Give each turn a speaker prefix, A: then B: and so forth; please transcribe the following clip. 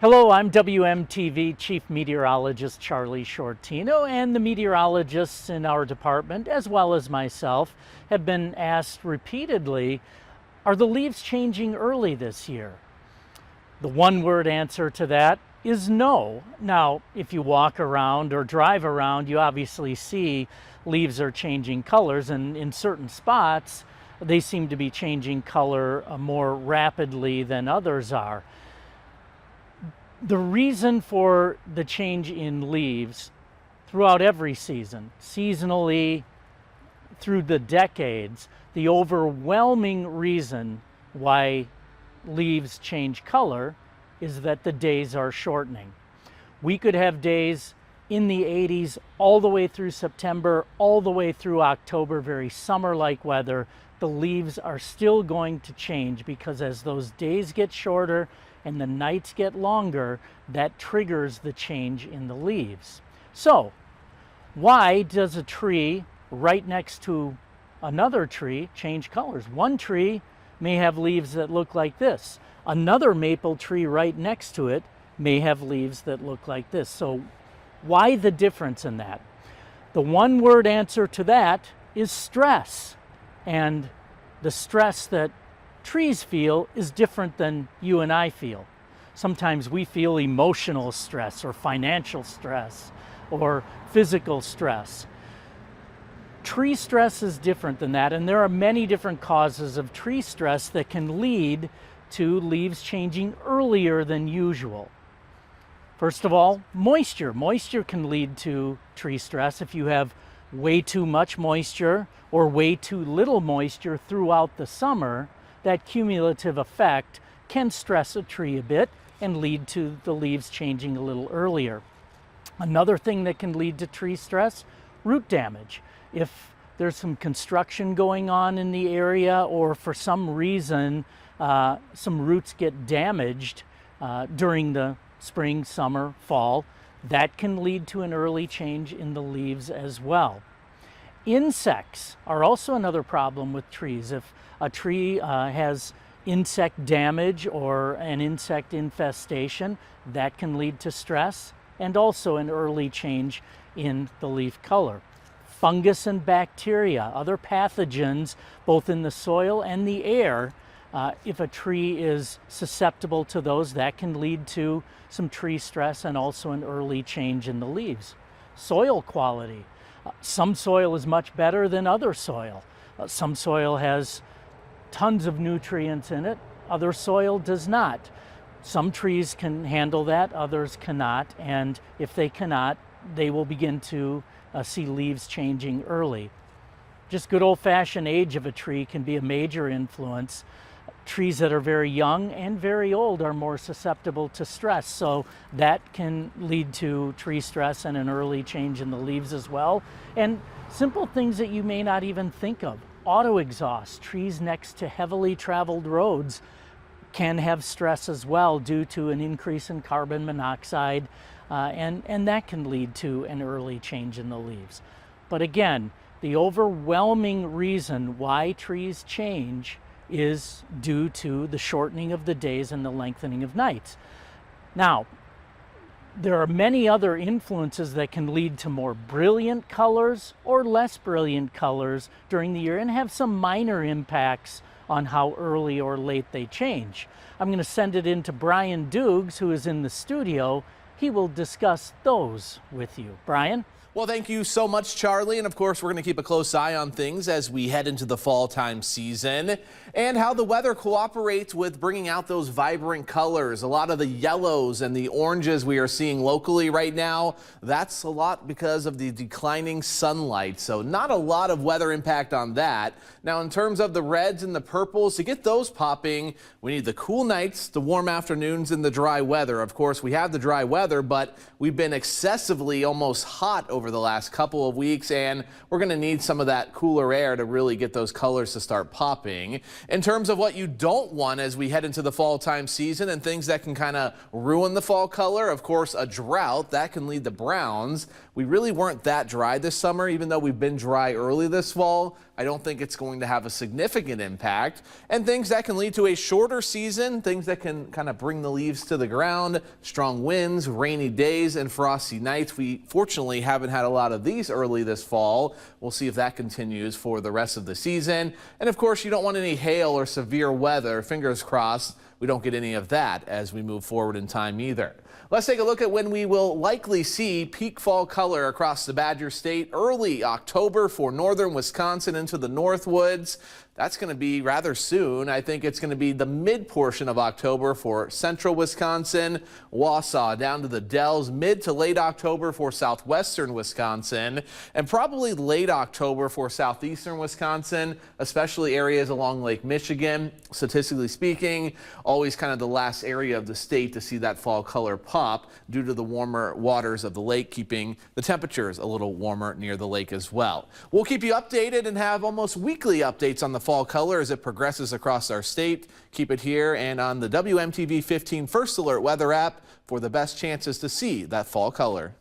A: Hello, I'm WMTV Chief Meteorologist Charlie Shortino, and the meteorologists in our department, as well as myself, have been asked repeatedly, are the leaves changing early this year? The one-word answer to that is no. Now, if you walk around or drive around, you obviously see leaves are changing colors, and in certain spots, they seem to be changing color more rapidly than others are. The reason for the change in leaves throughout every season, seasonally, through the decades, the overwhelming reason why leaves change color is that the days are shortening. We could have days in the 80s all the way through September, all the way through October, very summer-like weather. The leaves are still going to change because as those days get shorter and the nights get longer, that triggers the change in the leaves. So, why does a tree right next to another tree change colors? One tree may have leaves that look like this. Another maple tree right next to it may have leaves that look like this. So, why the difference in that? The one-word answer to that is stress. And the stress that trees feel is different than you and I feel. Sometimes we feel emotional stress or financial stress or physical stress. Tree stress is different than that, and there are many different causes of tree stress that can lead to leaves changing earlier than usual. First of all, moisture. Moisture can lead to tree stress. If you have way too much moisture or way too little moisture throughout the summer, that cumulative effect can stress a tree a bit and lead to the leaves changing a little earlier. Another thing that can lead to tree stress, root damage. If there's some construction going on in the area or for some reason some roots get damaged during the spring, summer, fall, that can lead to an early change in the leaves as well. Insects are also another problem with trees. If a tree has insect damage or an insect infestation, that can lead to stress and also an early change in the leaf color. Fungus and bacteria, other pathogens, both in the soil and the air, if a tree is susceptible to those, that can lead to some tree stress and also an early change in the leaves. Soil quality. Some soil is much better than other soil. Some soil has tons of nutrients in it, other soil does not. Some trees can handle that, others cannot, and if they cannot, they will begin to see leaves changing early. Just good old-fashioned age of a tree can be a major influence. Trees that are very young and very old are more susceptible to stress, so that can lead to tree stress and an early change in the leaves as well. And simple things that you may not even think of. Auto exhaust, trees next to heavily traveled roads can have stress as well due to an increase in carbon monoxide, and that can lead to an early change in the leaves. But again, the overwhelming reason why trees change is due to the shortening of the days and the lengthening of nights. Now, there are many other influences that can lead to more brilliant colors or less brilliant colors during the year and have some minor impacts on how early or late they change. I'm going to send it in to Brian Dukes, who is in the studio. He will discuss those with you. Brian?
B: Well, thank you so much, Charlie. And of course, we're going to keep a close eye on things as we head into the fall time season and how the weather cooperates with bringing out those vibrant colors. A lot of the yellows and the oranges we are seeing locally right now, that's a lot because of the declining sunlight. So not a lot of weather impact on that. Now, in terms of the reds and the purples, to get those popping, we need the cool nights, the warm afternoons, and the dry weather. Of course, we have the dry weather. weather, but we've been excessively almost hot over the last couple of weeks, and we're going to need some of that cooler air to really get those colors to start popping. In terms of what you don't want as we head into the fall time season and things that can kind of ruin the fall color, of course, a drought that can lead to browns. We really weren't that dry this summer, even though we've been dry early this fall. I don't think it's going to have a significant impact. And things that can lead to a shorter season, things that can kind of bring the leaves to the ground, strong winds, rainy days, and frosty nights. We fortunately haven't had a lot of these early this fall. We'll see if that continues for the rest of the season. And of course, you don't want any hail or severe weather. Fingers crossed we don't get any of that as we move forward in time either. Let's take a look at when we will likely see peak fall color across the Badger State. Early October for northern Wisconsin into the Northwoods. That's going to be rather soon. I think it's going to be the mid portion of October for central Wisconsin, Wausau down to the Dells, mid to late October for southwestern Wisconsin, and probably late October for southeastern Wisconsin, especially areas along Lake Michigan. Statistically speaking, always kind of the last area of the state to see that fall color pop due to the warmer waters of the lake, keeping the temperatures a little warmer near the lake as well. We'll keep you updated and have almost weekly updates on the fall color as it progresses across our state. Keep it here and on the WMTV 15 First Alert weather app for the best chances to see that fall color.